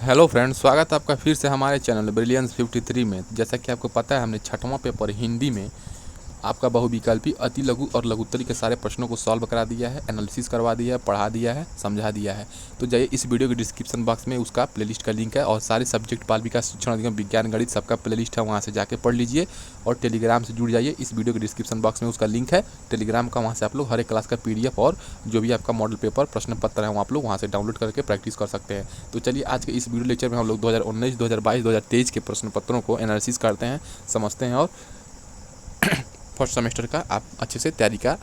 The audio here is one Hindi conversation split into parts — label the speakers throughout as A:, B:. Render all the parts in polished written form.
A: हेलो फ्रेंड्स, स्वागत है आपका फिर से हमारे चैनल ब्रिलियंस 53 में। जैसा कि आपको पता है, हमने छठवां पेपर हिंदी में आपका बहुविकल्पी, अति लघु और लघुत्तरी के सारे प्रश्नों को सॉल्व करा दिया है, एनालिसिस करवा दिया है, पढ़ा दिया है, समझा दिया है। तो जाइए, इस वीडियो के डिस्क्रिप्शन बॉक्स में उसका प्लेलिस्ट का लिंक है और सारे सब्जेक्ट बाल विकास, शिक्षण अधिगम, विज्ञान, गणित सबका प्लेलिस्ट है, वहाँ से जाके पढ़ लीजिए। और टेलीग्राम से जुड़ जाइए, इस वीडियो के डिस्क्रिप्शन बॉक्स में उसका लिंक है टेलीग्राम का। वहाँ से आप लोग हर एक क्लास का PDF और जो भी आपका मॉडल पेपर प्रश्न पत्र है, वो आप लोग वहाँ से डाउनलोड करके प्रैक्टिस कर सकते हैं। तो चलिए, आज के इस वीडियो लेक्चर में हम लोग 2019, 2022, 2023 के प्रश्न पत्रों को एनालिसिस करते हैं, समझते हैं और फर्स्ट सेमेस्टर का आप अच्छे से तैयारी का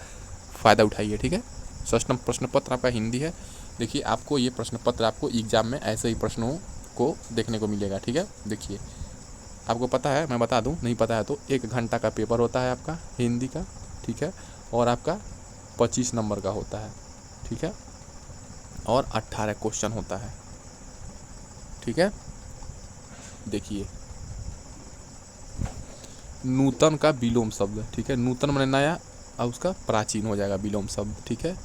A: फ़ायदा उठाइए। ठीक है, सष्टम प्रश्न पत्र आपका हिंदी है। देखिए, आपको ये प्रश्न पत्र आपको एग्जाम में ऐसे ही प्रश्नों को देखने को मिलेगा। ठीक है, देखिए, आपको पता है, मैं बता दूं, नहीं पता है तो 1 घंटा का पेपर होता है आपका हिंदी का। ठीक है, और आपका 25 नंबर का होता है। ठीक है, और 18 क्वेश्चन होता है। ठीक है, देखिए, नूतन का विलोम शब्द। ठीक है, नूतन माने नया और उसका प्राचीन हो जाएगा विलोम शब्द। ठीक है,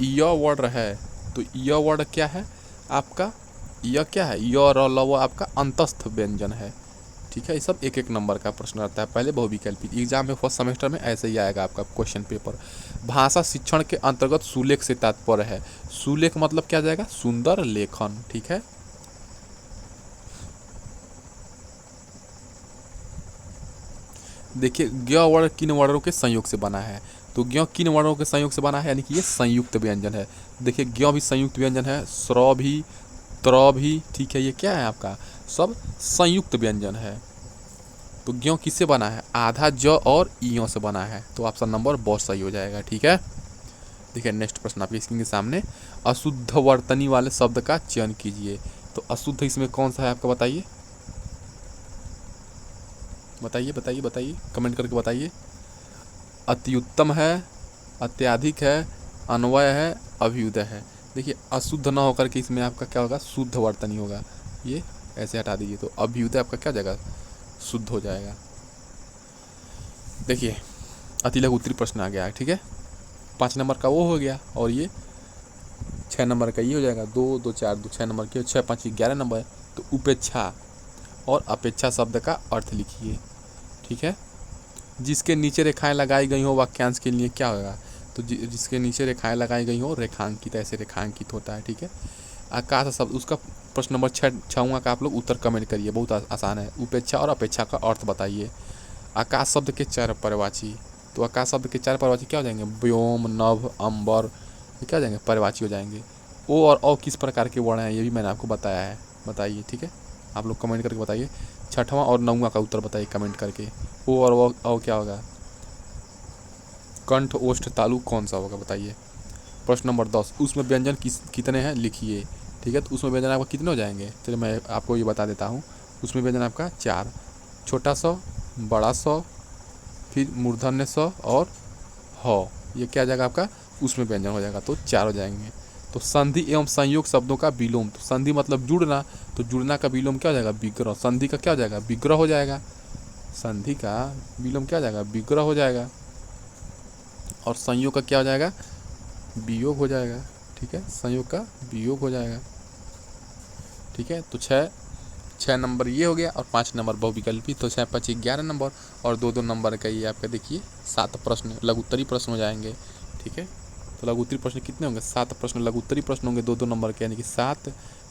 A: य वर्ड है तो य वर्ड क्या है आपका, य क्या है, य र ल व आपका अंतस्थ व्यंजन है। ठीक है, ये सब 1-1 नंबर का प्रश्न रहता है पहले बहुविकल्पी। एग्जाम में फर्स्ट सेमेस्टर में ऐसे ही आएगा आपका क्वेश्चन पेपर। भाषा शिक्षण के अंतर्गत सुलेख से तात्पर्य है। सुलेख मतलब क्या जाएगा, सुंदर लेखन। ठीक है, देखिए, ज्ञ वर्ण किन वर्णों के संयोग से बना है, तो ज्ञ किन वर्णों के संयोग से बना है, यानी कि ये संयुक्त व्यंजन है। देखिए, ज्ञ भी संयुक्त व्यंजन है, स्र भी, त्र भी। ठीक है, ये क्या है आपका, सब संयुक्त व्यंजन है। तो ज्ञ किससे बना है, आधा ज और इयों से बना है। तो ऑप्शन नंबर बहुत सही हो जाएगा। ठीक है, देखिए, नेक्स्ट प्रश्न आपके स्क्रीन के सामने, अशुद्ध वर्तनी वाले शब्द का चयन कीजिए। तो अशुद्ध इसमें कौन सा है आपका, बताइए बताइए बताइए बताइए, कमेंट करके बताइए। अति उत्तम है, अत्याधिक है, अन्वय है, अभ्युदय है। देखिए, अशुद्ध ना होकर के इसमें आपका क्या होगा, शुद्ध वर्तनी होगा। ये ऐसे हटा दीजिए, तो अभ्युदय आपका क्या हो जाएगा, शुद्ध हो जाएगा। देखिए, अति लघु उत्तरी प्रश्न आ गया है। ठीक है, 5 नंबर का वो हो गया, और ये 6 नंबर का ये हो जाएगा। 2 2 4 2 6 नंबर के, 6 5 11 नंबर। तो उपेक्षा और अपेक्षा शब्द का अर्थ लिखिए। ठीक है, जिसके नीचे रेखाएं लगाई गई हो वाक्यांश के लिए क्या होगा, तो जिसके नीचे रेखाएं लगाई गई हो रेखांकित, ऐसे रेखांकित होता है। ठीक है, आकाश शब्द, उसका प्रश्न नंबर 6वां का आप लोग उत्तर कमेंट करिए, बहुत आसान है। उपेक्षा और अपेक्षा का अर्थ बताइए। आकाश शब्द के 4 पर्यायवाची, तो आकाश शब्द के 4 पर्यायवाची क्या हो जाएंगे, व्योम, नभ, अंबर, ये क्या हो जाएंगे, पर्यायवाची हो जाएंगे। ओ और औ किस प्रकार के वर्ण हैं, ये भी मैंने आपको बताया है, बताइए। ठीक है, आप लोग कमेंट करके बताइए। 6वां और 9वां का उत्तर बताइए कमेंट करके। ओ और वो औ क्या होगा, कंठ, ओष्ठ, तालु कौन सा होगा, बताइए। प्रश्न नंबर 10, उसमें व्यंजन कितने हैं लिखिए। ठीक है, तो उसमें व्यंजन आपका कितने हो जाएंगे, चलिए मैं आपको ये बता देता हूँ। उसमें व्यंजन आपका 4, छोटा स, बड़ा स, फिर मूर्धन्य स और ह, ये क्या जाएगा आपका, उसमें व्यंजन हो जाएगा, तो 4 हो जाएंगे। तो संधि एवं संयोग शब्दों का विलोम, तो संधि मतलब जुड़ना, तो जुड़ना का विलोम क्या हो जाएगा, विग्रह। संधि का क्या हो जाएगा, विग्रह हो जाएगा। संधि का विलोम क्या हो जाएगा, विग्रह हो जाएगा। और संयोग का क्या हो जाएगा, वियोग हो जाएगा। ठीक है, संयोग का वियोग हो जाएगा। ठीक है, तो 6 नंबर ये हो गया और 5 नंबर बहुविकल्पी, तो 6 5 11 नंबर और 2 नंबर का ये आपका देखिए 7 प्रश्न लघुत्तरी प्रश्न हो जाएंगे। ठीक है, तो लघुत्तरी प्रश्न कितने होंगे, 7 प्रश्न लघुत्तरी प्रश्न होंगे 2 नंबर के, यानी कि 7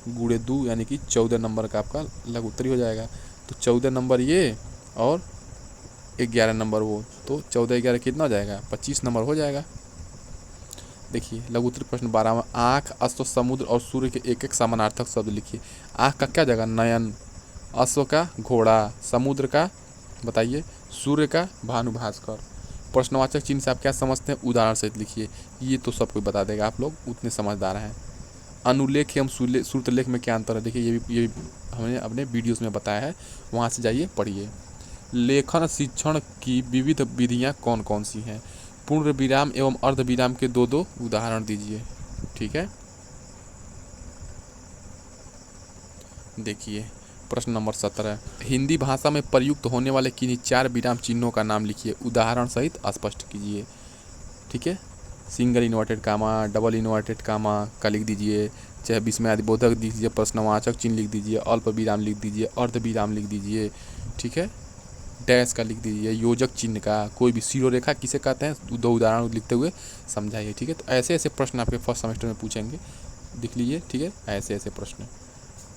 A: गुणे 2 यानी कि 14 नंबर का आपका लघुत्तरी हो जाएगा। तो 14 नंबर ये और 11 नंबर वो, तो 14 11 कितना हो जाएगा, 25 नंबर हो जाएगा। देखिए, लघुत्तरी प्रश्न 12वां, आँख, अश्व, समुद्र और सूर्य के एक समानार्थक शब्द लिखिए। आँख का क्या जाएगा, नयन, अश्व का घोड़ा, समुद्र का बताइए, सूर्य का भानुभास्कर। प्रश्नवाचक चिन्ह से आप क्या समझते हैं, उदाहरण सहित लिखिए। ये तो सब कोई बता देगा, आप लोग उतने समझदार हैं। अनुलेख एवं श्रुतलेख में क्या अंतर है, देखिए ये भी हमने अपने वीडियोस में बताया है, वहाँ से जाइए पढ़िए। लेखन शिक्षण की विविध विधियाँ कौन कौन सी हैं, पूर्ण विराम एवं अर्ध विराम के 2 उदाहरण दीजिए। ठीक है, देखिए, प्रश्न नंबर 17, हिंदी भाषा में प्रयुक्त होने वाले किन्हीं 4 विराम चिन्हों का नाम लिखिए, उदाहरण सहित स्पष्ट कीजिए। ठीक है, single inverted comma, double inverted comma का लिख दीजिए, चाहे विस्मयादिबोधक लिख दीजिए, प्रश्नवाचक चिन्ह लिख दीजिए, अल्प विराम लिख दीजिए, अर्ध विराम लिख दीजिए, ठीक है, डैश का लिख दीजिए, योजक चिन्ह का, कोई भी शिरोरेखा किसे कहते हैं 2 उदाहरण लिखते हुए समझाइए, ठीक है। तो ऐसे ऐसे प्रश्न आपके फर्स्ट सेमेस्टर में पूछेंगे, लिख लीजिए, ठीक है, ऐसे ऐसे प्रश्न।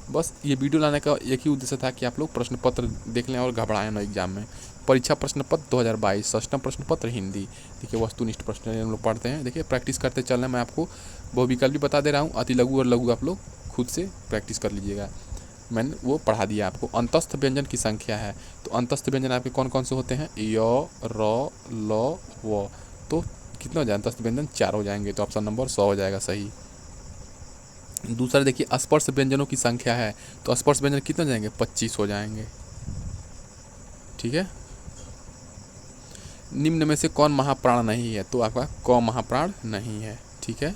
A: बस ये वीडियो लाने का एक ही उद्देश्य था कि आप लोग प्रश्न पत्र देख लें और घबराएं ना एग्जाम में। परीक्षा प्रश्न पत्र 2022 षष्ठम प्रश्न पत्र हिंदी, देखिए वस्तुनिष्ठ प्रश्न हम लोग पढ़ते हैं, देखिए प्रैक्टिस करते चलना। मैं आपको बहुविकल्प भी बता दे रहा हूँ, अति लघु और लघु आप लोग खुद से प्रैक्टिस कर लीजिएगा, मैंने वो पढ़ा दिया आपको। अंतस्थ व्यंजन की संख्या है, तो अंतस्थ व्यंजन आपके कौन कौन से होते हैं, य, र, ल, व, तो कितने हो जाए अंतस्थ व्यंजन 4 हो जाएंगे, तो ऑप्शन नंबर 100 हो जाएगा सही। दूसरा देखिए स्पर्श व्यंजनों की संख्या है, तो स्पर्श व्यंजन कितने हो जाएंगे 25 हो जाएंगे, ठीक है। निम्न में से कौन महाप्राण नहीं है, तो आपका क महाप्राण नहीं है, ठीक है।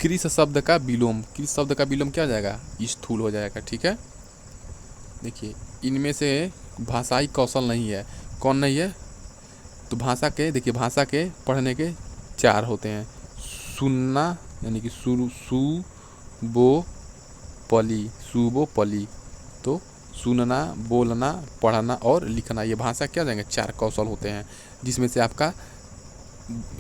A: कृष शब्द का विलोम, कृष शब्द का विलोम क्या हो जाएगा, स्थूल हो जाएगा, ठीक है। देखिए इनमें से भाषाई कौशल नहीं है, कौन नहीं है, तो भाषा के देखिए भाषा के पढ़ने के 4 होते हैं, सुनना यानी कि सुबो पली, तो सुनना, बोलना, पढ़ना और लिखना, ये भाषा क्या हो जाएंगे 4 कौशल होते हैं, जिसमें से आपका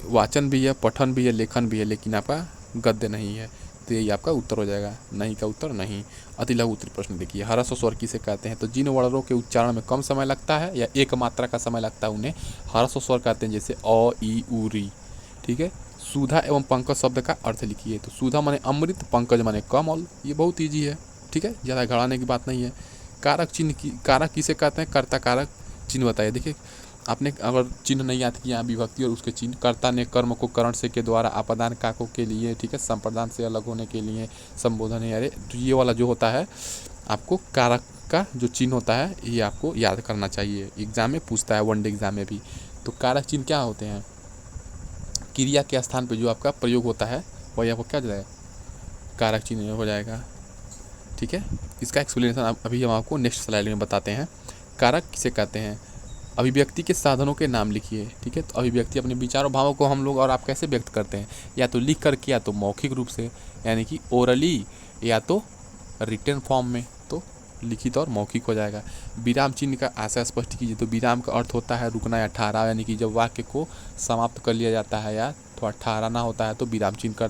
A: वाचन भी है, पठन भी है, लेखन भी है, लेकिन आपका गद्य नहीं है, तो यही आपका उत्तर हो जाएगा, नहीं का उत्तर नहीं। अति लघु उत्तरीय प्रश्न देखिए, ह्रस्व स्वर किसे कहते हैं, तो जिन वर्णों के उच्चारण में कम समय लगता है या एक मात्रा का समय लगता है उन्हें ह्रस्व स्वर कहते हैं, जैसे अ, ई, उ, री, ठीक है। सुधा एवं पंकज शब्द का अर्थ लिखिए, तो सुधा माने अमृत, पंकज माने कमल, ये बहुत ईजी है, ठीक है, ज़्यादा घबराने की बात नहीं है। कारक चिन्ह की, कारक किसे कहते हैं, कर्ता कारक चिन्ह बताइए। देखिए आपने अगर चिन्ह नहीं याद किया विभक्ति और उसके चिन्ह, कर्ता ने कर्म को करण से के द्वारा, अपादान काकों के लिए, ठीक है, संप्रदान से अलग होने के लिए, संबोधन है, अरे तो ये वाला जो होता है आपको कारक का जो चिन्ह होता है ये आपको याद करना चाहिए, एग्जाम में पूछता है, वनडे एग्जाम में भी। तो कारक चिन्ह क्या होते हैं, क्रिया के स्थान पर जो आपका प्रयोग होता है वही आपको क्या जाएगा, कारक चिन्ह हो जाएगा, ठीक है। इसका एक्सप्लेनेशन अभी हम आपको नेक्स्ट स्लाइड में बताते हैं। कारक किसे कहते हैं, अभिव्यक्ति के साधनों के नाम लिखिए, ठीक है। तो अभिव्यक्ति अपने विचारों भावों को हम लोग और आप कैसे व्यक्त करते हैं, या तो लिख करके, या तो मौखिक रूप से यानी कि ओरली, या तो रिटन फॉर्म में, तो लिखित और मौखिक हो जाएगा। विराम चिन्ह का आशय स्पष्ट कीजिए, तो विराम का अर्थ होता है रुकना या ठहराव, यानी कि जब वाक्य को समाप्त कर लिया जाता है या थोड़ा ठहराना होता है तो विराम चिन्ह का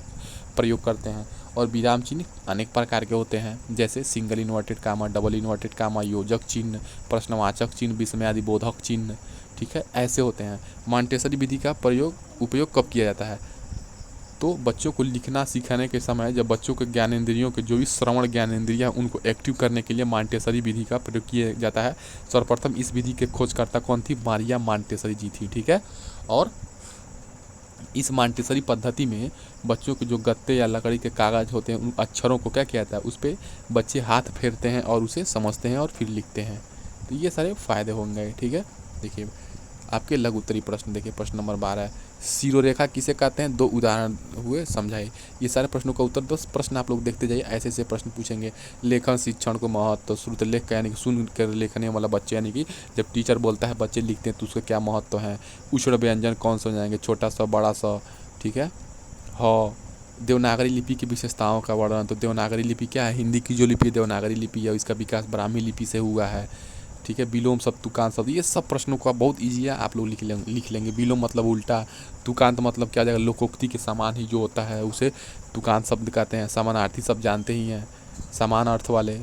A: प्रयोग करते हैं। और विराम चिन्ह अनेक प्रकार के होते हैं, जैसे single inverted comma, double inverted comma, योजक चिन्ह, प्रश्नवाचक चिन्ह, विस्मयादिबोधक चिन्ह, ठीक है, ऐसे होते हैं। मॉन्टेसरी विधि का उपयोग कब किया जाता है, तो बच्चों को लिखना सिखाने के समय, जब बच्चों के ज्ञानेंद्रियों के जो भी श्रवण ज्ञानेंद्रियाँ उनको एक्टिव करने के लिए मॉन्टेसरी विधि का प्रयोग किया जाता है। सर्वप्रथम इस विधि के खोजकर्ता कौन थी, मारिया मॉन्टेसरी जी थी, ठीक है। और इस मॉन्टेसरी पद्धति में बच्चों के जो गत्ते या लकड़ी के कागज़ होते हैं उन अक्षरों को क्या किया जाता है, उस पर बच्चे हाथ फेरते हैं और उसे समझते हैं और फिर लिखते हैं, तो ये सारे फायदे होंगे, ठीक है। देखिए आपके लघु उत्तरीय प्रश्न देखिए, प्रश्न नंबर 12 है, शिरोरेखा किसे कहते हैं, 2 उदाहरण हुए समझाइए। ये सारे प्रश्नों का उत्तर 10 प्रश्न आप लोग देखते जाइए, ऐसे ऐसे प्रश्न पूछेंगे। लेखन शिक्षण को महत्व, श्रुत लेख का यानी कि सुन कर लिखने वाला बच्चे, यानी कि जब टीचर बोलता है बच्चे लिखते हैं तो उसका क्या महत्व है। उच्चारण व्यंजन कौन से हो जाएंगे, छोटा सा, बड़ा सा, ठीक है। देवनागरी लिपि की विशेषताओं का वर्णन, तो देवनागरी लिपि क्या है, हिंदी की जो लिपि है देवनागरी लिपि है, इसका विकास ब्राह्मी लिपि से हुआ है, ठीक है। विलोम शब्द, तुकांत शब्द, ये सब प्रश्नों का बहुत ईजी है, आप लोग लिख लेंगे। विलोम मतलब उल्टा, तुकांत मतलब क्या जाएगा, लोकोक्ति के समान ही जो होता है उसे तुकांत शब्द कहते हैं। समानार्थी शब्द जानते ही हैं, समान अर्थ वाले।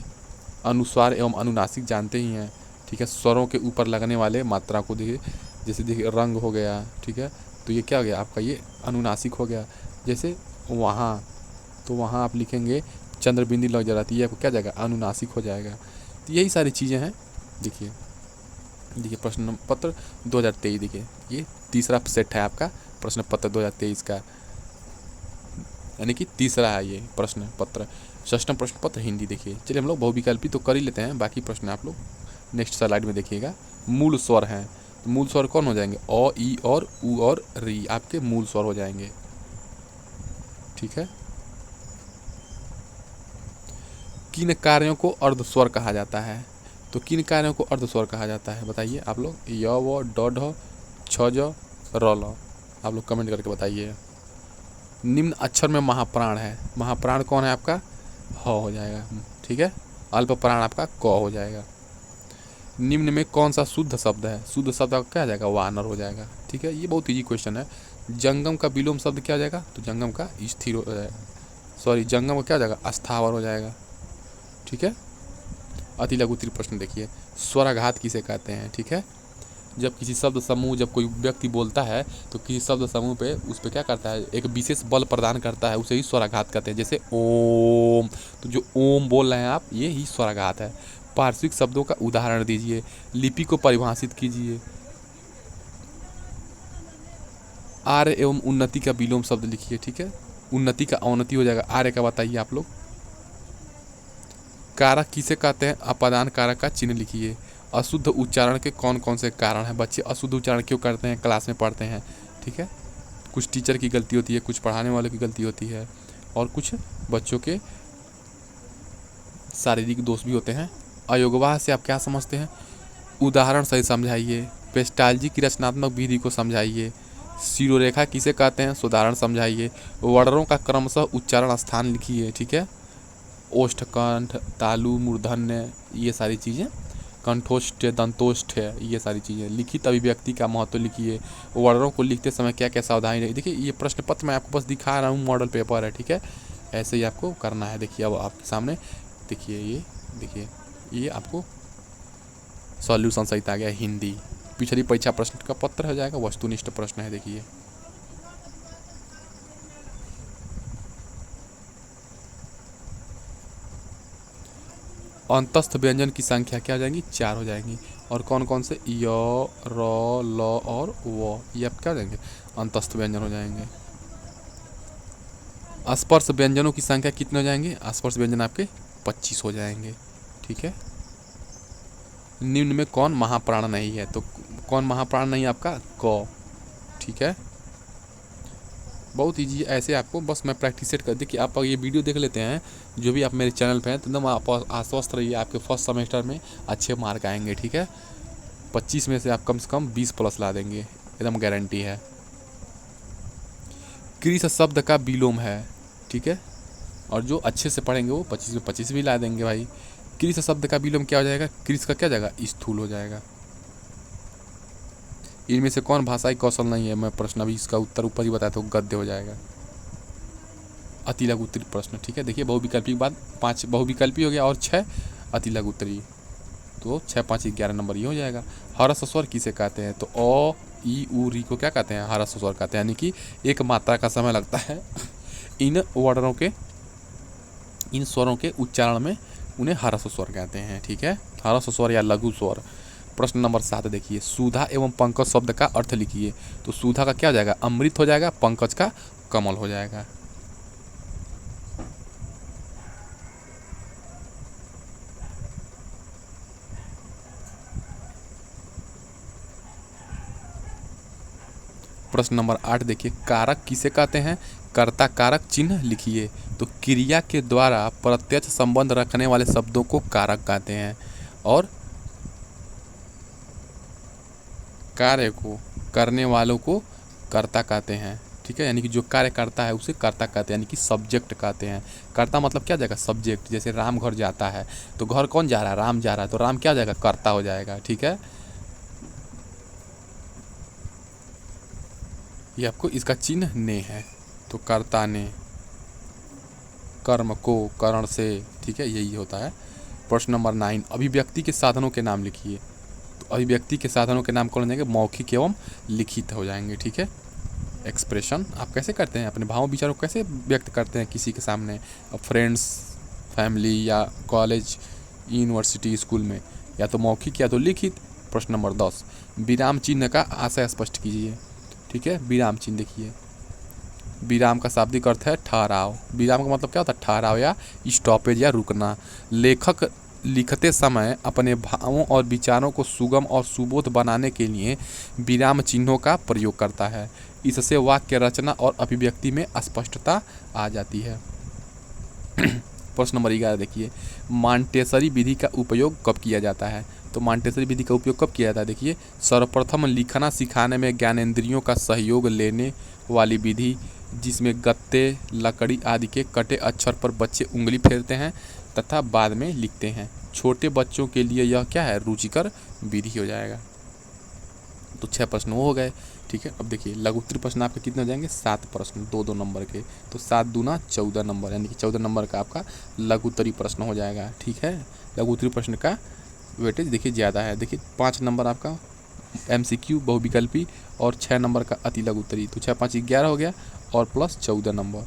A: अनुस्वार एवं अनुनासिक जानते ही हैं, ठीक है। स्वरों के ऊपर लगने वाले मात्रा को देखिए, जैसे देखिए रंग हो गया, ठीक है, तो ये क्या हो गया आपका, ये अनुनासिक हो गया। जैसे वहाँ, तो वहाँ आप लिखेंगे चंद्रबिंदी लग जाती है, आपको क्या जाएगा, अनुनासिक हो जाएगा। तो यही सारी चीज़ें हैं। देखिए प्रश्न पत्र 2023, देखिए ये तीसरा सेट है आपका प्रश्न पत्र 2023 का, यानी कि तीसरा है ये प्रश्न पत्र, षष्ठम प्रश्न पत्र हिंदी। देखिए चलिए हम लोग बहुविकल्पी तो कर ही लेते हैं, बाकी प्रश्न आप लोग नेक्स्ट स्लाइड में देखिएगा। मूल स्वर हैं, तो मूल स्वर कौन हो जाएंगे, अ, ई और उ और री आपके मूल स्वर हो जाएंगे, ठीक है। किन कार्यों को अर्धस्वर कहा जाता है, तो किन कार्यों को अर्धस्वर कहा जाता है बताइए आप लोग, य, व, ड, ढ, छ, ज, र, ल, आप लोग कमेंट करके बताइए। निम्न अक्षर में महाप्राण है, महाप्राण कौन है आपका, ह हो जाएगा, ठीक है। अल्प प्राण आपका क हो जाएगा। निम्न में कौन सा शुद्ध शब्द है, शुद्ध शब्द आपका क्या हो जाएगा, वानर हो जाएगा, ठीक है। ये बहुत इजी क्वेश्चन है। जंगम का विलोम शब्द क्या हो जाएगा, तो जंगम का स्थिर हो जाएगा, सॉरी जंगम का क्या हो जाएगा, अस्थावर हो जाएगा, ठीक है। अति लघु उत्तरीय प्रश्न देखिए, स्वराघात किसे कहते हैं, ठीक है। जब किसी शब्द समूह, जब कोई व्यक्ति बोलता है तो किसी शब्द समूह पे उस पर क्या करता है, एक विशेष बल प्रदान करता है, उसे ही स्वराघात कहते हैं। जैसे ओम, तो जो ओम बोल रहे हैं आप, ये ही स्वराघात है। पार्श्विक शब्दों का उदाहरण दीजिए, लिपि को परिभाषित कीजिए। आर्य एवं उन्नति का विलोम शब्द लिखिए, ठीक है। उन्नति का अवनति हो जाएगा, आर्य का बताइए आप लोग। कारक किसे कहते हैं, अपादान कारक का चिन्ह लिखिए। अशुद्ध उच्चारण के कौन कौन से कारण हैं, बच्चे अशुद्ध उच्चारण क्यों करते हैं, क्लास में पढ़ते हैं, ठीक है। कुछ टीचर की गलती होती है, कुछ पढ़ाने वालों की गलती होती है, और कुछ बच्चों के शारीरिक दोष भी होते हैं। अयोगवाह से आप क्या समझते हैं, उदाहरण सही समझाइए। पेस्टाल्जी की रचनात्मक विधि को समझाइए। शिरोरेखा किसे कहते हैं, उदाहरण समझाइए। वर्णों का क्रमशः उच्चारण स्थान लिखिए, ठीक है। ओष्ठकंठ, तालु, मूर्धन्य, ये सारी चीज़ें, कंठोष्ठ, दंतोष्ठ, ये सारी चीज़ें। लिखित अभिव्यक्ति का महत्व लिखिए। वर्णों को लिखते समय क्या क्या सावधानी रही। देखिए ये प्रश्न पत्र मैं आपको बस दिखा रहा हूँ, मॉडल पेपर है, ठीक है। ऐसे ही आपको करना है। देखिए अब आपके सामने देखिए, ये देखिए, ये आपको सॉल्यूशन सहित आ गया हिंदी। पिछली परीक्षा प्रश्न का पत्र हो जाएगा, वस्तुनिष्ठ प्रश्न है। देखिए अंतस्थ व्यंजन की संख्या क्या हो जाएंगी, 4 हो जाएंगी। और कौन कौन से, य, र, ल और व, ये आप क्या हो जाएंगे, अंतस्थ व्यंजन हो जाएंगे। स्पर्श व्यंजनों की संख्या कितने हो जाएंगे, स्पर्श व्यंजन आपके 25 हो जाएंगे, ठीक है। निम्न में कौन महाप्राण नहीं है, तो कौन महाप्राण नहीं है आपका, क, ठीक है। बहुत ईजी, ऐसे आपको बस मैं प्रैक्टिस सेट कर। देखिए आप ये वीडियो देख लेते हैं, जो भी आप मेरे चैनल पे हैं, तो एकदम आप आश्वस्त रहिए, आपके फर्स्ट सेमेस्टर में अच्छे मार्क आएंगे, ठीक है। 25 में से आप कम से कम 20 प्लस ला देंगे, एकदम गारंटी है। क्रिस शब्द का विलोम है, ठीक है। और जो अच्छे से पढ़ेंगे वो 25 में 25 भी ला देंगे भाई। क्रिस शब्द का विलोम क्या हो जाएगा, क्रिस का क्या जाएगा, स्थूल हो जाएगा। इनमें से कौन भाषाई कौशल नहीं है, मैं प्रश्न अभी इसका उत्तर ऊपर ही बताया तो गद्य हो जाएगा। अति लघु उत्तरीय प्रश्न, ठीक है। देखिए बहुविकल्पी के बाद 5 बहुविकल्पी हो गया और 6 अति लघु उत्तरीय, तो 6 5 11 नंबर ये हो जाएगा। हरस स्वर किसे कहते हैं, तो अ, ई, उ, री को क्या कहते हैं, हरस स्वर कहते हैं। यानी कि एक मात्रा का समय लगता है इन वर्णों के, इन स्वरों के उच्चारण में, उन्हें हरस स्वर कहते हैं, ठीक है। हरस स्वर या लघु स्वर। प्रश्न नंबर 7 देखिए, सुधा एवं पंकज शब्द का अर्थ लिखिए। तो सुधा का क्या हो जाएगा, अमृत हो जाएगा, पंकज का कमल हो जाएगा। प्रश्न नंबर 8 देखिए, कारक किसे कहते हैं, कर्ता कारक चिन्ह लिखिए। तो क्रिया के द्वारा प्रत्यक्ष संबंध रखने वाले शब्दों को कारक कहते हैं, और कार्य को करने वालों को कर्ता कहते हैं, ठीक है। यानी कि जो कार्य करता है उसे कर्ता कहते हैं, यानी कि सब्जेक्ट कहते हैं। कर्ता मतलब क्या जाएगा, सब्जेक्ट। जैसे राम घर जाता है, तो घर कौन जा रहा है, राम जा रहा है, तो राम क्या हो जाएगा, कर्ता हो जाएगा, ठीक है। ये आपको इसका चिन्ह ने है, तो कर्ता ने, कर्म को करण से, ठीक है, यही होता है। प्रश्न नंबर 9, अभिव्यक्ति के साधनों के नाम लिखिए। तो अभिव्यक्ति के साधनों के नाम कौन हो जाएंगे, मौखिक एवं लिखित हो जाएंगे, ठीक है। एक्सप्रेशन आप कैसे करते हैं, अपने भाव विचारों को कैसे व्यक्त करते हैं किसी के सामने, अब फ्रेंड्स, फैमिली, या कॉलेज, यूनिवर्सिटी, स्कूल में, या तो मौखिक या तो लिखित। प्रश्न नंबर 10, विराम चिन्ह का आशय स्पष्ट कीजिए, ठीक है। विराम चिन्ह देखिए, विराम का शाब्दिक अर्थ है ठहराव। विराम का मतलब क्या होता है, ठहराव या स्टॉपेज या रुकना। लेखक लिखते समय अपने भावों और विचारों को सुगम और सुबोध बनाने के लिए विराम चिन्हों का प्रयोग करता है। इससे वाक्य रचना और अभिव्यक्ति में स्पष्टता आ जाती है। प्रश्न नंबर 11 देखिए, मॉन्टेसरी विधि का उपयोग कब किया जाता है। तो मॉन्टेसरी विधि का उपयोग कब किया जाता है, देखिए सर्वप्रथम लिखना सिखाने में ज्ञानेंद्रियों का सहयोग लेने वाली विधि जिसमें गत्ते, लकड़ी आदि के कटे अक्षर पर बच्चे उंगली फेरते हैं तथा बाद में लिखते हैं। छोटे बच्चों के लिए यह क्या है, रुचिकर विधि हो जाएगा। तो 6 प्रश्न वो हो गए। ठीक है, अब देखिए लघु उत्तरीय प्रश्न आपके कितने हो जाएंगे, 7 प्रश्न, 2-2 नंबर के। तो 7 दूना 14 नंबर, यानी कि 14 नंबर का आपका लघु उत्तरीय प्रश्न हो जाएगा। ठीक है, लघु उत्तरीय प्रश्न का वेटेज देखिए ज़्यादा है। देखिए 5 नंबर आपका MCQ बहुविकल्पी और 6 नंबर का अति लघु उत्तरीय। तो 6 5 11 हो गया और प्लस 14 नंबर,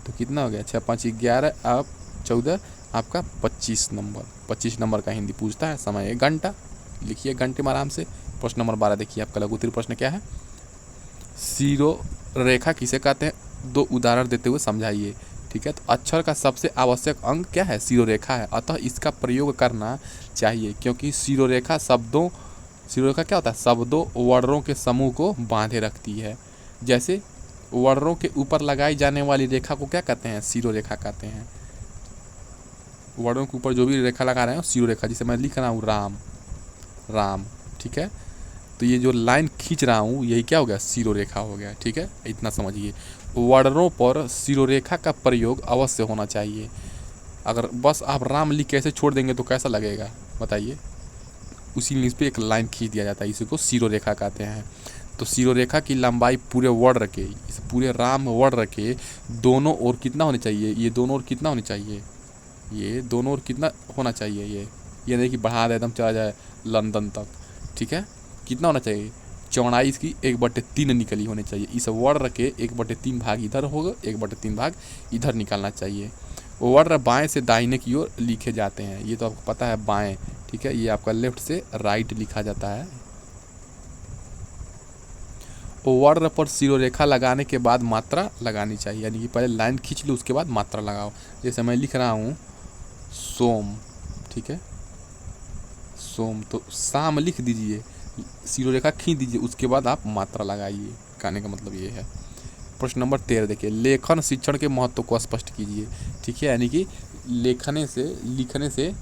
A: तो कितना हो गया, 6 5 11 आप 14 आपका 25 नंबर। 25 नंबर का हिंदी पूछता है, समय 1 घंटा। लिखिए घंटे में आराम से। प्रश्न नंबर 12 देखिए आपका लघु उत्तरीय प्रश्न क्या है, शिरोरेखा किसे कहते हैं, 2 उदाहरण देते हुए समझाइए। ठीक है, तो अक्षर का सबसे आवश्यक अंग क्या है, शिरोरेखा है, अतः इसका प्रयोग करना चाहिए क्योंकि शिरोरेखा क्या होता है, शब्दों वर्णों के समूह को बांधे रखती है। जैसे वर्णों के ऊपर लगाई जाने वाली रेखा को क्या कहते हैं, शिरोरेखा कहते हैं। वर्णों के ऊपर जो भी रेखा लगा रहे हैं शिरोरेखा, जिसे मैं लिख रहा हूँ राम। ठीक है, तो ये जो लाइन खींच रहा हूँ यही क्या हो गया, शिरोरेखा हो गया। ठीक है, इतना समझिए। वर्णों पर शिरोरेखा का प्रयोग अवश्य होना चाहिए। अगर बस आप राम लिख के ऐसे छोड़ देंगे तो कैसा लगेगा बताइए। उसी लिंक पे एक लाइन खींच दिया जाता है, इसी को शिरोरेखा कहते हैं। तो शिरोरेखा की लंबाई पूरे वर्ण के, इस पूरे राम वर्ण के दोनों ओर कितना होनी चाहिए, ये दोनों ओर कितना होनी चाहिए, ये दोनों ओर कितना होना चाहिए, ये नहीं कि बढ़ा दे एकदम चला जाए लंदन तक। ठीक है, कितना होना चाहिए, चौड़ाई इसकी 1/3 निकली होनी चाहिए। इस वर्ण के 1/3 भाग इधर होगा, 1/3 भाग इधर निकालना चाहिए। वर्ण बाएं से दाहिने की ओर लिखे जाते हैं, ये तो आपको पता है बाएं। ठीक है, ये आपका लेफ्ट से राइट लिखा जाता है। वर्ण पर शिरोरेखा लगाने के बाद मात्रा लगानी चाहिए, यानी कि पहले लाइन खींच लो उसके बाद मात्रा लगाओ। जैसे मैं लिख रहा हूँ सोम, ठीक है, सोम, तो शाम लिख दीजिए, शिरोरेखा खींच दीजिए, उसके बाद आप मात्रा लगाइए। कहने का मतलब ये है। प्रश्न नंबर 13 देखिए, लेखन शिक्षण के महत्व को स्पष्ट कीजिए। ठीक है, यानी कि लिखने से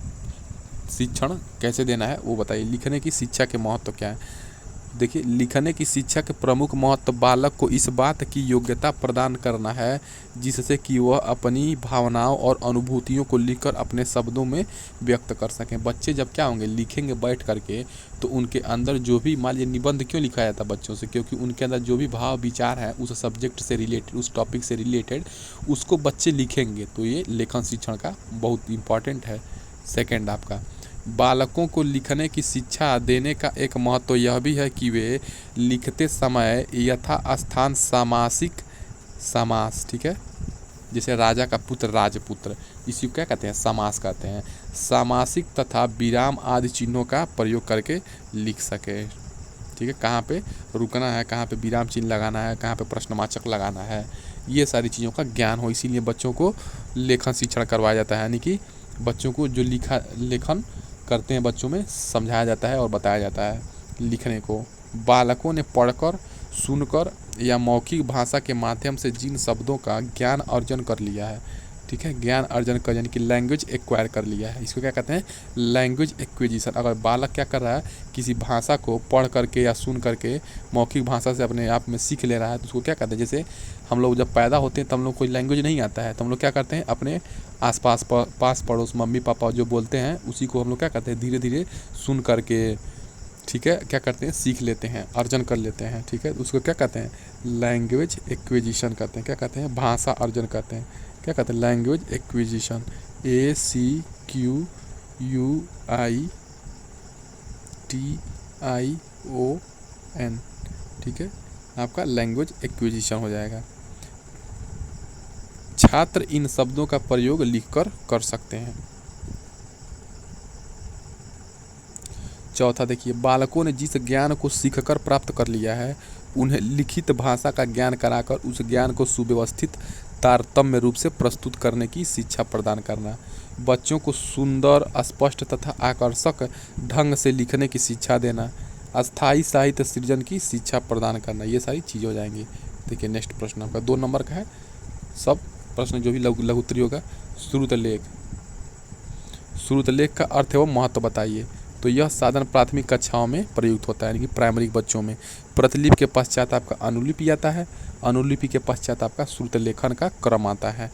A: शिक्षण कैसे देना है वो बताइए। लिखने की शिक्षा के महत्व क्या है। देखिए, लिखने की शिक्षा के प्रमुख महत्व बालक को इस बात की योग्यता प्रदान करना है जिससे कि वह अपनी भावनाओं और अनुभूतियों को लिखकर अपने शब्दों में व्यक्त कर सकें। बच्चे जब क्या होंगे, लिखेंगे बैठ करके, तो उनके अंदर जो भी, मान लीजिए निबंध क्यों लिखा जाता है बच्चों से, क्योंकि उनके अंदर जो भी भाव विचार है उस सब्जेक्ट से रिलेटेड, उस टॉपिक से रिलेटेड, उसको बच्चे लिखेंगे। तो ये लेखन शिक्षण का बहुत इंपॉर्टेंट है। सेकेंड आपका, बालकों को लिखने की शिक्षा देने का एक महत्व यह भी है कि वे लिखते समय यथास्थान समास, ठीक है, जैसे राजा का पुत्र राजपुत्र, इसी को क्या कहते हैं, समास कहते हैं। सामासिक तथा विराम आदि चिन्हों का प्रयोग करके लिख सके। ठीक है, कहाँ पे रुकना है, कहाँ पे विराम चिन्ह लगाना है, कहाँ पे प्रश्नवाचक लगाना है, ये सारी चीज़ों का ज्ञान हो। इसीलिए बच्चों को लेखन शिक्षण करवाया जाता है, यानी कि बच्चों को जो लेखन करते हैं बच्चों में समझाया जाता है और बताया जाता है लिखने को। बालकों ने पढ़कर, सुनकर या मौखिक भाषा के माध्यम से जिन शब्दों का ज्ञान अर्जन कर लिया है, ठीक है, ज्ञान अर्जन कर, यानी कि लैंग्वेज एक्वायर कर लिया है, इसको क्या कहते हैं, लैंग्वेज एक्विजिशन। अगर बालक क्या कर रहा है, किसी भाषा को पढ़ करके या सुन करके मौखिक भाषा से अपने आप में सीख ले रहा है, तो उसको क्या कहते हैं। जैसे हम लोग जब पैदा होते हैं तब हम लोग कोई लैंग्वेज नहीं आता है, तो हम लोग क्या करते हैं, अपने आसपास पास पड़ोस मम्मी पापा जो बोलते हैं उसी को हम लोग क्या करते हैं, धीरे धीरे सुन करके, ठीक है, क्या करते हैं, सीख लेते हैं, अर्जन कर लेते हैं। ठीक है, उसको क्या कहते हैं, लैंग्वेज एक्विजिशन कहते हैं। क्या कहते हैं, भाषा अर्जन कहते हैं। क्या कहते हैं, लैंग्वेज एक्विजिशन, ACQUITION। ठीक है, आपका लैंग्वेज एक्विजिशन हो जाएगा। छात्र इन शब्दों का प्रयोग लिखकर कर सकते हैं। चौथा देखिए, बालकों ने जिस ज्ञान को सीखकर प्राप्त कर लिया है उन्हें लिखित भाषा का ज्ञान कराकर उस ज्ञान को सुव्यवस्थित तारतम्य रूप से प्रस्तुत करने की शिक्षा प्रदान करना। बच्चों को सुंदर, स्पष्ट तथा आकर्षक ढंग से लिखने की शिक्षा देना। अस्थायी साहित्य सृजन की शिक्षा प्रदान करना। ये सारी चीज़ें हो जाएंगी। देखिए नेक्स्ट प्रश्न आपका 2 नंबर का है। सब प्रश्न जो भी लघुत्तरीय होगा। श्रुतलेख का अर्थ एवं महत्व बताइए। तो यह साधन प्राथमिक कक्षाओं में प्रयुक्त होता है, यानी कि प्राइमरी बच्चों में। प्रतिलिपि के पश्चात आपका अनुलिपि आता है, अनुलिपि के पश्चात आपका श्रुत लेखन का क्रम आता है,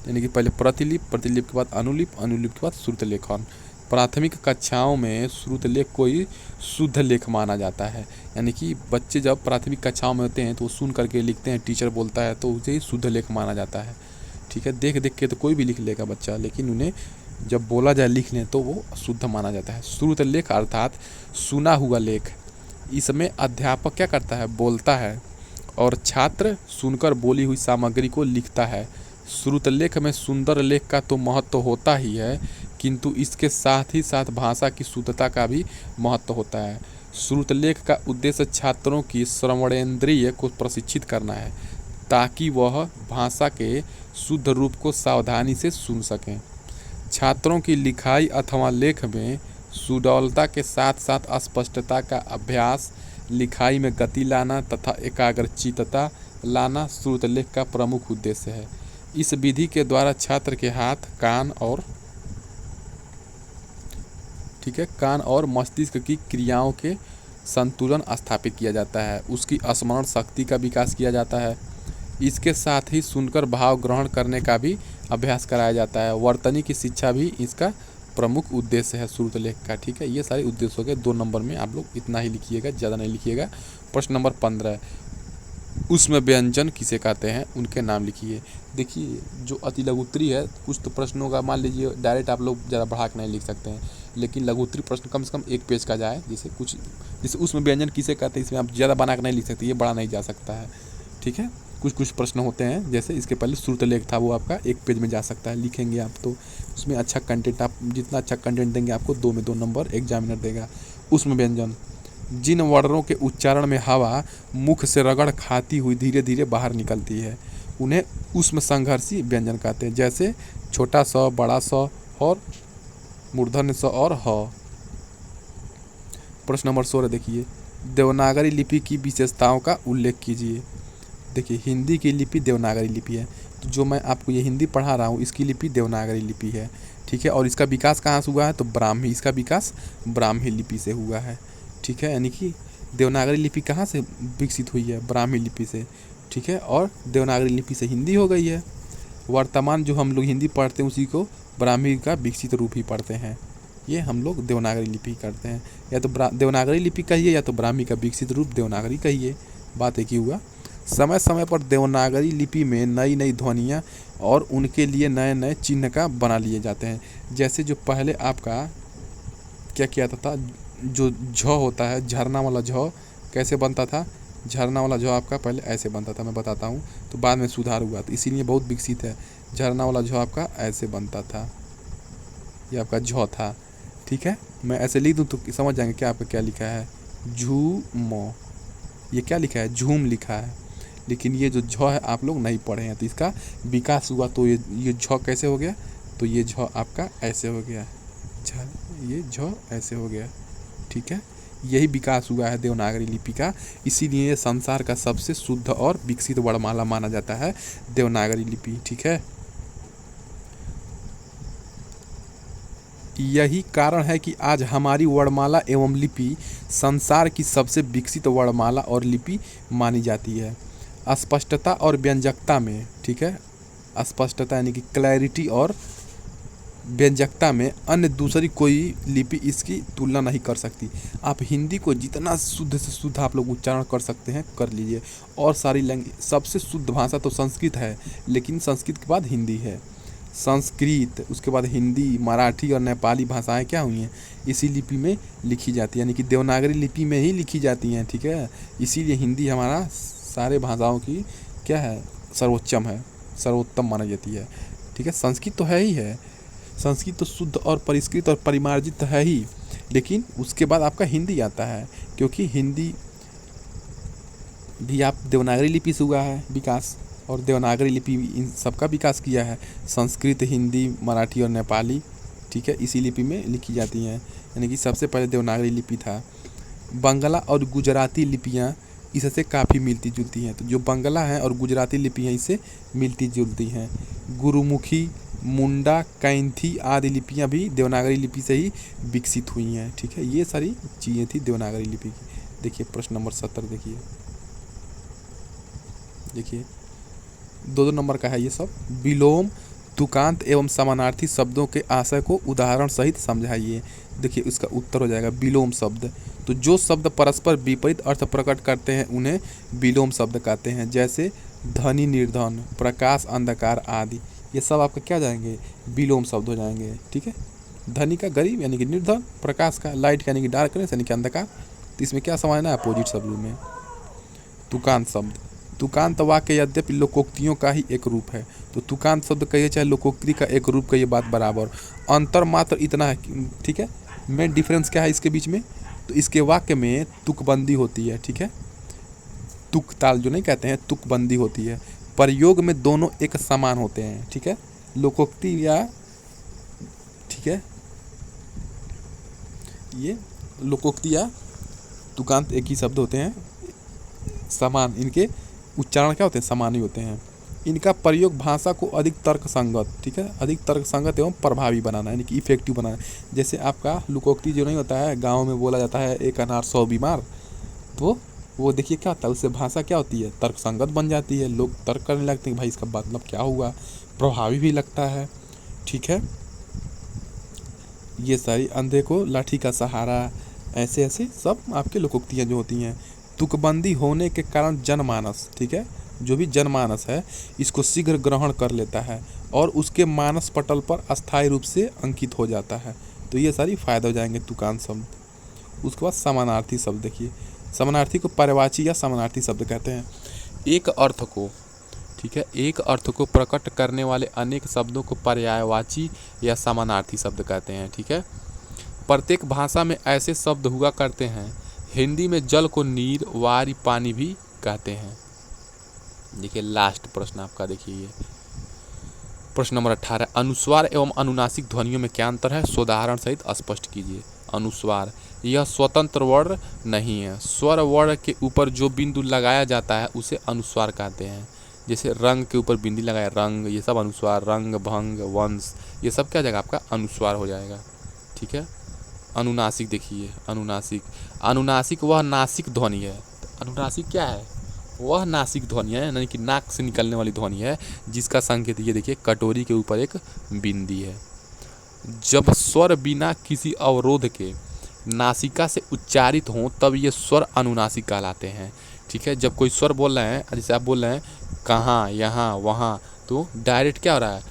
A: यानी कि पहले प्रतिलिपि, प्रतिलिपि के बाद अनुलिपि, अनुलिपि के बाद श्रुत लेखन। प्राथमिक कक्षाओं में श्रुत लेख को ही शुद्ध लेख माना जाता है, यानी कि बच्चे जब प्राथमिक कक्षाओं में होते हैं तो वो सुन करके लिखते हैं, टीचर बोलता है तो उसे ही शुद्ध लेख माना जाता है। ठीक है, देख देख के तो कोई भी लिख लेगा बच्चा, लेकिन उन्हें जब बोला जाए लिख लें तो वो शुद्ध माना जाता है। श्रुत लेख अर्थात सुना हुआ लेख। इसमें अध्यापक क्या करता है, बोलता है और छात्र सुनकर बोली हुई सामग्री को लिखता है। श्रुत लेख में सुंदर लेख का तो महत्व होता ही है, किंतु इसके साथ ही साथ भाषा की शुद्धता का भी महत्व होता है। श्रुत लेख का उद्देश्य छात्रों की श्रवणेंद्रिय को प्रशिक्षित करना है, ताकि वह भाषा के शुद्ध रूप को सावधानी से सुन सकें। छात्रों की लिखाई अथवा लेख में सुडौलता के साथ साथ स्पष्टता का अभ्यास, लिखाई में गति लाना तथा एकाग्रचित्तता लाना श्रुत लेख का प्रमुख उद्देश्य है। इस विधि के द्वारा छात्र के हाथ, कान और कान और मस्तिष्क की क्रियाओं के संतुलन स्थापित किया जाता है, उसकी स्मरण शक्ति का विकास किया जाता है। इसके साथ ही सुनकर भाव ग्रहण करने का भी अभ्यास कराया जाता है। वर्तनी की शिक्षा भी इसका प्रमुख उद्देश्य है श्रुत लेख का। ठीक है, ये सारे उद्देश्य हो गए। 2 नंबर में आप लोग इतना ही लिखिएगा, ज़्यादा नहीं लिखिएगा। प्रश्न नंबर 15, उसमें व्यंजन किसे कहते हैं, उनके नाम लिखिए। देखिए जो अति लघुत्तरी है, कुछ तो प्रश्नों का मान लीजिए डायरेक्ट आप लोग ज़रा बढ़ा के नहीं लिख सकते हैं, लेकिन लघुत्तरी प्रश्न कम से कम 1 पेज का जाए। जैसे उसमें व्यंजन किसे कहते हैं, इसमें आप ज़्यादा बना के नहीं लिख सकते, ये बड़ा नहीं जा सकता है। ठीक है, कुछ प्रश्न होते हैं, जैसे इसके पहले श्रुत लेख था, वो आपका 1 पेज में जा सकता है। लिखेंगे आप तो उसमें अच्छा कंटेंट, आप जितना अच्छा कंटेंट देंगे आपको 2 में 2 नंबर एग्जामिनर देगा। उसमें व्यंजन, जिन वर्णों के उच्चारण में हवा मुख से रगड़ खाती हुई धीरे धीरे बाहर निकलती है, उन्हें उष्म संघर्षी व्यंजन कहते हैं। जैसे छोटा स, बड़ा स और मूर्धन्य स और ह। प्रश्न नंबर 16 देखिए, देवनागरी लिपि की विशेषताओं का उल्लेख कीजिए। देखिए हिंदी की लिपि देवनागरी लिपि है, तो जो मैं आपको ये हिंदी पढ़ा रहा हूँ इसकी लिपि देवनागरी लिपि है। ठीक है, और इसका विकास कहाँ से हुआ है, तो ब्राह्मी, इसका विकास ब्राह्मी लिपि से हुआ है। ठीक है, यानी कि देवनागरी लिपि कहाँ से विकसित हुई है, ब्राह्मी लिपि से। ठीक है, और देवनागरी लिपि से हिंदी हो गई है। वर्तमान जो हम लोग हिंदी पढ़ते हैं उसी को ब्राह्मी का विकसित रूप ही पढ़ते हैं, ये हम लोग देवनागरी लिपि करते हैं। या तो देवनागरी लिपि कहिए या तो ब्राह्मी का विकसित रूप देवनागरी कहिए, बात एक ही हुआ। समय समय पर देवनागरी लिपि में नई नई ध्वनियाँ और उनके लिए नए नए चिन्ह का बना लिए जाते हैं। जैसे जो पहले आपका क्या किया था, जो झ होता है, झरना वाला झ कैसे बनता था, झरना वाला झ आपका पहले ऐसे बनता था, मैं बताता हूँ, तो बाद में सुधार हुआ, तो इसीलिए बहुत विकसित है। झरना वाला झ आपका ऐसे बनता था, ये आपका झ था। ठीक है, मैं ऐसे लिख दूँ तो समझ जाएंगे क्या आपका क्या लिखा है, झूम, ये क्या लिखा है, झूम लिखा है। लेकिन ये जो झ है आप लोग नहीं पढ़े हैं, तो इसका विकास हुआ, तो ये झ कैसे हो गया, तो ये झ आपका ऐसे हो गया, ये झ ऐसे हो गया। ठीक है, यही विकास हुआ है देवनागरी लिपि का, इसीलिए संसार का सबसे शुद्ध और विकसित वर्णमाला माना जाता है देवनागरी लिपि। ठीक है, यही कारण है कि आज हमारी वर्णमाला एवं लिपि संसार की सबसे विकसित वर्णमाला और लिपि मानी जाती है। स्पष्टता और व्यंजकता में, ठीक है, स्पष्टता यानी कि क्लैरिटी और व्यंजकता में अन्य दूसरी कोई लिपि इसकी तुलना नहीं कर सकती। आप हिंदी को जितना शुद्ध से शुद्ध आप लोग उच्चारण कर सकते हैं कर लीजिए, और सारी लैंग्वेज, सबसे शुद्ध भाषा तो संस्कृत है, लेकिन संस्कृत के बाद हिंदी है। संस्कृत, उसके बाद हिंदी, मराठी और नेपाली भाषाएं क्या हुई हैं, इसी लिपि में लिखी जाती है, यानी कि देवनागरी लिपि में ही लिखी जाती हैं। ठीक है, इसीलिए हिंदी हमारा सारे भाषाओं की क्या है, सर्वोच्चम है, सर्वोत्तम मानी जाती है। ठीक है, संस्कृत तो है ही है, संस्कृत तो शुद्ध और परिष्कृत और परिमार्जित है ही, लेकिन उसके बाद आपका हिंदी आता है, क्योंकि हिंदी भी आप देवनागरी लिपि से हुआ है विकास, और देवनागरी लिपि इन सबका विकास किया है। संस्कृत, हिंदी, मराठी और नेपाली, ठीक है, इसी लिपि में लिखी जाती हैं, यानी कि सबसे पहले देवनागरी लिपि था। बंगला और गुजराती लिपियाँ इससे काफ़ी मिलती जुलती हैं, तो जो बंगला है और गुजराती लिपि हैं इससे मिलती जुलती हैं। गुरुमुखी मुंडा, कैंथी आदि लिपियां भी देवनागरी लिपि से ही विकसित हुई हैं। ठीक है, ये सारी चीज़ें थी देवनागरी लिपि की। देखिए प्रश्न नंबर 70 देखिए, देखिए 2-2 नंबर का है ये सब। विलोम, तुकांत एवं समानार्थी शब्दों के आशय को उदाहरण सहित समझाइए। देखिए इसका उत्तर हो जाएगा विलोम शब्द। तो जो शब्द परस्पर विपरीत अर्थ प्रकट करते हैं उन्हें विलोम शब्द कहते हैं। जैसे धनी निर्धन, प्रकाश अंधकार आदि, ये सब आपका क्या जाएंगे, विलोम शब्द हो जाएंगे। ठीक है, धनी का गरीब यानी कि निर्धन, प्रकाश का लाइट यानी कि डार्कनेस यानी कि अंधकार। तो इसमें क्या समझना है, अपोजिट शब्दों में। तुकांत शब्द, तुकांत वाक्य यद्यपि लोकोक्तियों का ही एक रूप है। तो तुकांत शब्द कहिए चाहे लोकोक्ति का एक रूप कहिए, बात बराबर। अंतर मात्र इतना है, ठीक है, मेन डिफरेंस क्या है इसके बीच में, तो इसके वाक्य में तुकबंदी होती है। ठीक है, तुक ताल जो नहीं कहते हैं, तुकबंदी होती है। प्रयोग में दोनों एक समान होते हैं। ठीक है, लोकोक्ति या, ठीक है, ये लोकोक्ति या तुकांत एक ही शब्द होते हैं, समान, इनके उच्चारण क्या होते हैं, समान ही होते हैं। इनका प्रयोग भाषा को अधिक तर्क संगत, ठीक है, अधिक तर्क संगत एवं प्रभावी बनाना, यानी कि इफेक्टिव बनाना। जैसे आपका लोकोक्ति जो नहीं होता है, गाँव में बोला जाता है एक अनार 100 बीमार, तो वो देखिए क्या होता है, उससे भाषा क्या होती है, तर्क संगत बन जाती है। लोग तर्क करने लगते हैं, भाई इसका मतलब क्या हुआ, प्रभावी भी लगता है। ठीक है, ये सारी अंधे को लाठी का सहारा, ऐसे ऐसे सब आपके लोकोक्तियाँ जो होती हैं। तुकबंदी होने के कारण जनमानस, ठीक है, जो भी जनमानस है इसको शीघ्र ग्रहण कर लेता है और उसके मानस पटल पर अस्थायी रूप से अंकित हो जाता है। तो ये सारी फायदे हो जाएंगे तुकांत शब्द। उसके बाद समानार्थी शब्द देखिए, समानार्थी को पर्यायवाची या समानार्थी शब्द कहते हैं। एक अर्थ को, ठीक है, एक अर्थ को प्रकट करने वाले अनेक शब्दों को पर्यायवाची या समानार्थी शब्द कहते हैं। ठीक है, प्रत्येक भाषा में ऐसे शब्द हुआ करते हैं। हिंदी में जल को नीर, वारी, पानी भी कहते हैं। देखिए लास्ट प्रश्न आपका, देखिए ये प्रश्न नंबर 18, अनुस्वार एवं अनुनासिक ध्वनियों में क्या अंतर है, सोदाहरण सहित स्पष्ट कीजिए। अनुस्वार, यह स्वतंत्र वर्ण नहीं है। स्वर वर्ण के ऊपर जो बिंदु लगाया जाता है उसे अनुस्वार कहते हैं। जैसे रंग के ऊपर बिंदी लगाए, रंग, ये सब अनुस्वार। रंग, भंग, वंश, ये सब क्या जाएगा, आपका अनुस्वार हो जाएगा। ठीक है, अनुनासिक देखिए, अनुनासिक, अनुनासिक वह नासिक ध्वनि है। अनुनासिक क्या है, वह नासिक ध्वनि है, यानी कि नाक से निकलने वाली ध्वनि है, जिसका संकेत ये देखिए, कटोरी के ऊपर एक बिंदी है। जब स्वर बिना किसी अवरोध के नासिका से उच्चारित हों तब ये स्वर अनुनासिक कहलाते हैं। ठीक है, जब कोई स्वर बोल रहे हैं, जैसे आप बोल रहे हैं कहाँ, यहाँ, वहाँ, तो डायरेक्ट क्या हो रहा है,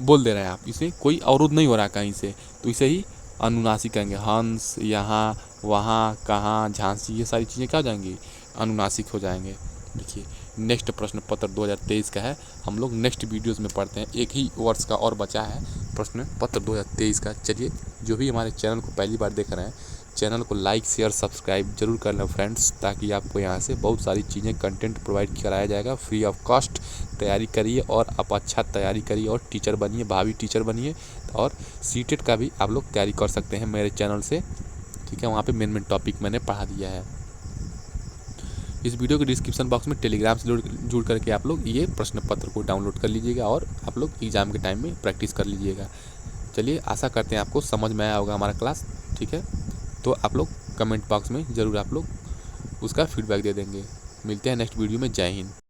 A: बोल दे रहे हैं आप, इसे कोई अवरोध नहीं हो रहा कहीं से, तो इसे ही अनुनासिक कहेंगे। हंस, यहाँ, वहाँ, कहाँ, झांसी, ये सारी चीज़ें क्या हो जाएंगी, अनुनासिक हो जाएंगे। देखिए नेक्स्ट प्रश्न पत्र 2023 का है, हम लोग नेक्स्ट वीडियोस में पढ़ते हैं। एक ही वर्ष का और बचा है प्रश्न पत्र 2023 का। चलिए, जो भी हमारे चैनल को पहली बार देख रहे हैं, चैनल को लाइक, शेयर, सब्सक्राइब जरूर कर लें फ्रेंड्स, ताकि आपको यहाँ से बहुत सारी चीज़ें, कंटेंट प्रोवाइड कराया जाएगा फ्री ऑफ कॉस्ट। तैयारी करिए और आप अच्छा तैयारी करिए और टीचर बनिए, भावी टीचर बनिए। और सीटेट का भी आप लोग तैयारी कर सकते हैं मेरे चैनल से। ठीक है, वहाँ पे मेन टॉपिक मैंने पढ़ा दिया है। इस वीडियो के डिस्क्रिप्शन बॉक्स में टेलीग्राम से जुड़ करके आप लोग ये प्रश्न पत्र को डाउनलोड कर लीजिएगा और आप लोग एग्ज़ाम के टाइम में प्रैक्टिस कर लीजिएगा। चलिए, आशा करते हैं आपको समझ में आया होगा हमारा क्लास। ठीक है, तो आप लोग कमेंट बॉक्स में ज़रूर आप लोग उसका फीडबैक दे देंगे। मिलते हैं नेक्स्ट वीडियो में। जय हिंद।